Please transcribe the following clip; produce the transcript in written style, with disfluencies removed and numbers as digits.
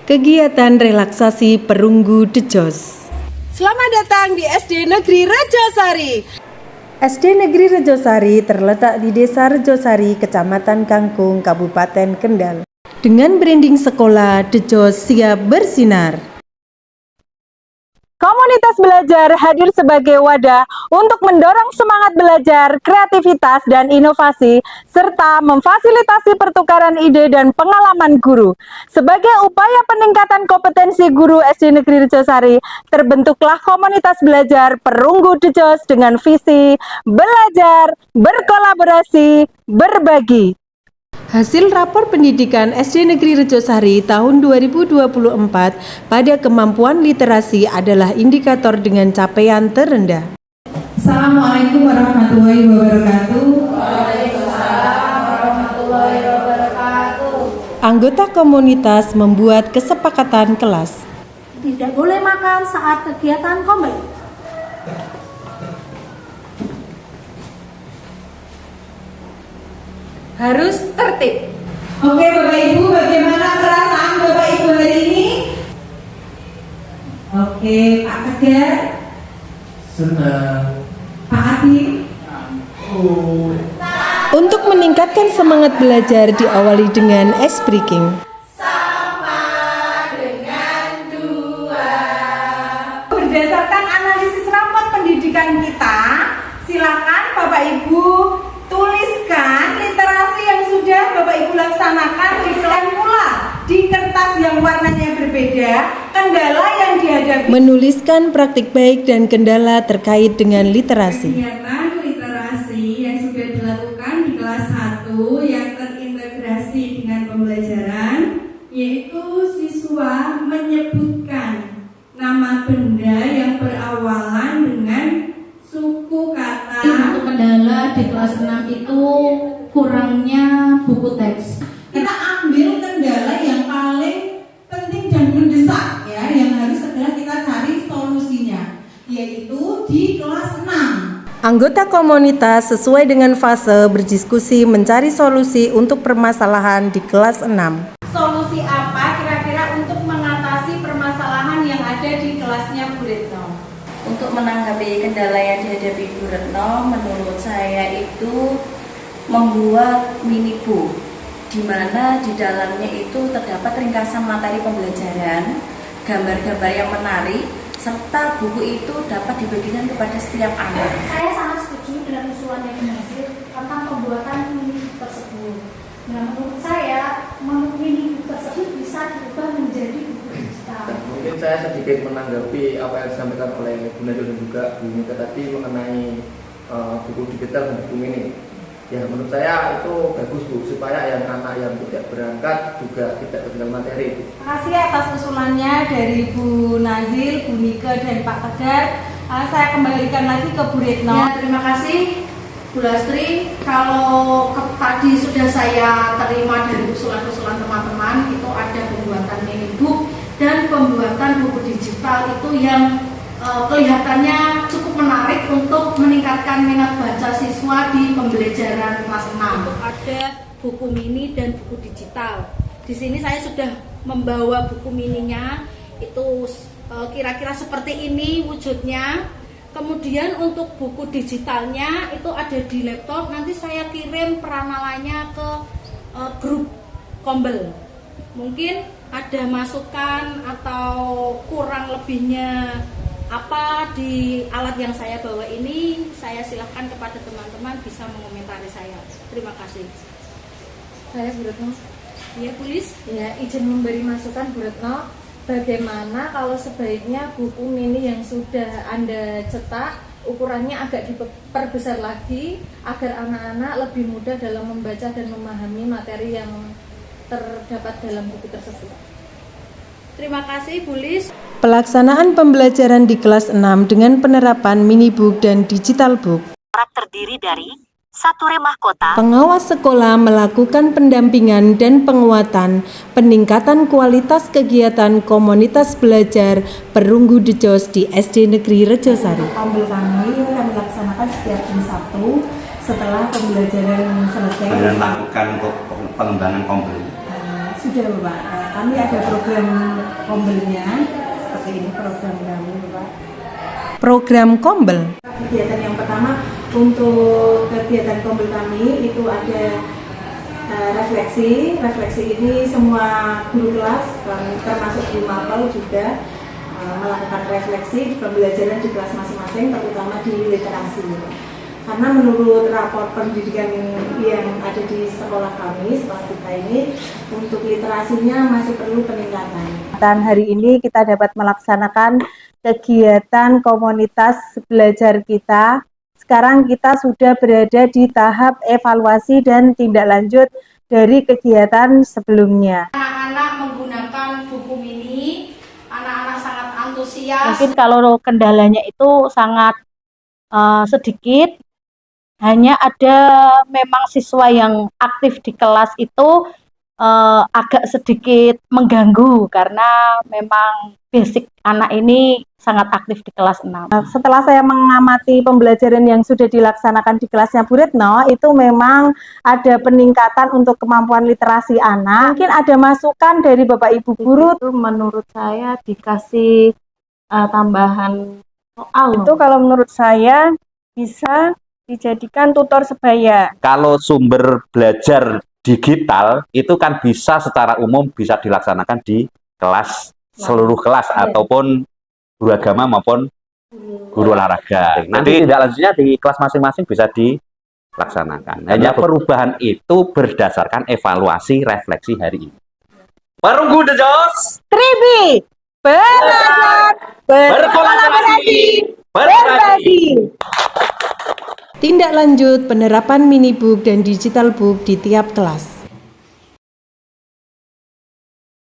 Kegiatan relaksasi Perunggu Dejos. Selamat datang di SD Negeri Rejosari. SD Negeri Rejosari terletak di Desa Rejosari, Kecamatan Kangkung, Kabupaten Kendal. Dengan branding sekolah, Dejos siap bersinar. Komunitas belajar hadir sebagai wadah untuk mendorong semangat belajar, kreativitas, dan inovasi, serta memfasilitasi pertukaran ide dan pengalaman guru. Sebagai upaya peningkatan kompetensi guru SD Negeri Rejosari, terbentuklah komunitas belajar Perunggu Dejos dengan visi belajar, berkolaborasi, berbagi. Hasil rapor pendidikan SD Negeri Rejosari tahun 2024 pada kemampuan literasi adalah indikator dengan capaian terendah. Assalamualaikum warahmatullahi wabarakatuh. Waalaikumsalam warahmatullahi wabarakatuh. Anggota komunitas membuat kesepakatan kelas. Tidak boleh makan saat kegiatan kombel. Harus tertib. Oke Bapak Ibu, bagaimana perasaan Bapak Ibu hari ini? Oke, Pak Tegar, senang. Pak Adi. Untuk meningkatkan semangat belajar diawali dengan ice breaking. Berdasarkan analisis rapot pendidikan kita, silakan Bapak Ibu tuliskan literasi yang sudah Bapak Ibu laksanakan, tuliskan pula di kertas yang warnanya berbeda kendala yang dihadapi. Menuliskan praktik baik dan kendala terkait dengan literasi. Kegiatan literasi yang sudah dilakukan di kelas 1 yang terintegrasi dengan pembelajaran, yaitu siswa menyebutkan nama benda yang berawalan dengan suku kata. Untuk kendala di kelas 6 itu kurangnya buku teks. Kita ambil kendala yang paling penting dan mendesak ya, yang harus segera kita cari solusinya, yaitu di kelas 6. Anggota komunitas sesuai dengan fase berdiskusi mencari solusi untuk permasalahan di kelas 6. Solusi apa kira-kira untuk mengatasi permasalahan yang ada di kelasnya Bu Retno? Untuk menanggapi kendala yang dihadapi Bu Retno, menurut saya itu membuat mini book, di mana di dalamnya itu terdapat ringkasan materi pembelajaran, gambar-gambar yang menarik, serta buku itu dapat dibagikan kepada setiap anak. Saya sangat setuju dengan usulan yang Nasir tentang pembuatan mini book tersebut. Nah, menurut saya, mini book tersebut bisa diubah menjadi buku digital. Mungkin saya sedikit menanggapi apa yang disampaikan oleh Bu Nadia dan juga Bu Nika tadi mengenai buku digital dan buku mini. Ya, menurut saya itu bagus Bu, supaya yang anak yang tidak berangkat juga tidak ketinggalan materi. Terima kasih atas usulannya dari Bu Nazil, Bu Nika, dan Pak Tegar. Saya kembalikan lagi ke Bu Retno. Ya, terima kasih Bu Lastri. Kalau tadi sudah saya terima dari usulan-usulan teman-teman, itu ada pembuatan mini book dan pembuatan buku digital itu yang kelihatannya cukup menarik untuk meningkatkan minat baca siswa di pembelajaran kelas 6. Ada buku mini dan buku digital. Di sini saya sudah membawa buku mininya, itu kira-kira seperti ini wujudnya. Kemudian untuk buku digitalnya itu ada di laptop. Nanti saya kirim peranalannya ke grup Kombel. Mungkin ada masukan atau kurang lebihnya apa di alat yang saya bawa ini, saya silahkan kepada teman-teman bisa mengomentari saya. Terima kasih. Saya Bu Retno. Ya, Pulis. Ya, izin memberi masukan Bu Retno. Bagaimana kalau sebaiknya buku mini yang sudah Anda cetak ukurannya agak diperbesar lagi agar anak-anak lebih mudah dalam membaca dan memahami materi yang terdapat dalam buku tersebut. Terima kasih, Bulis. Pelaksanaan pembelajaran di kelas 6 dengan penerapan mini book dan digital book. Terdiri dari satu remah kota. Pengawas sekolah melakukan pendampingan dan penguatan peningkatan kualitas kegiatan komunitas belajar Perunggu Dejos di SD Negeri Rejosari. Kombel kami laksanakan setiap jam Sabtu setelah pembelajaran selesai. Dengan melakukan untuk pengembangan kombel. Sudah Bapak, kami ada program kombelnya, seperti ini program kami Bapak. Program Kombel. Kegiatan yang pertama untuk kegiatan kombel kami itu ada refleksi ini semua guru kelas termasuk guru mapel juga melakukan refleksi di pembelajaran di kelas masing-masing, terutama di literasi. Karena menurut rapor pendidikan yang ada di sekolah kami, sekolah kita ini, untuk literasinya masih perlu peningkatan. Dan hari ini kita dapat melaksanakan kegiatan komunitas belajar kita. Sekarang kita sudah berada di tahap evaluasi dan tindak lanjut dari kegiatan sebelumnya. Anak-anak menggunakan buku mini, anak-anak sangat antusias. Mungkin kalau kendalanya itu sangat sedikit, hanya ada memang siswa yang aktif di kelas itu agak sedikit mengganggu karena memang basic anak ini sangat aktif di kelas 6. Setelah saya mengamati pembelajaran yang sudah dilaksanakan di kelasnya Bu Retno, itu memang ada peningkatan untuk kemampuan literasi anak. Mungkin ada masukan dari Bapak Ibu guru. Itu menurut saya dikasih tambahan soal. Itu kalau menurut saya bisa dijadikan tutor sebaya. Kalau sumber belajar digital itu kan bisa secara umum bisa dilaksanakan di kelas, seluruh kelas ataupun guru agama maupun guru olahraga. Nanti tidak lanjutnya di kelas masing-masing bisa dilaksanakan. Hanya perubahan itu berdasarkan evaluasi refleksi hari ini. Perunggu The Jos, Tribi, belajar, berkolaborasi, berbagi. Tindak lanjut penerapan mini book dan digital book di tiap kelas.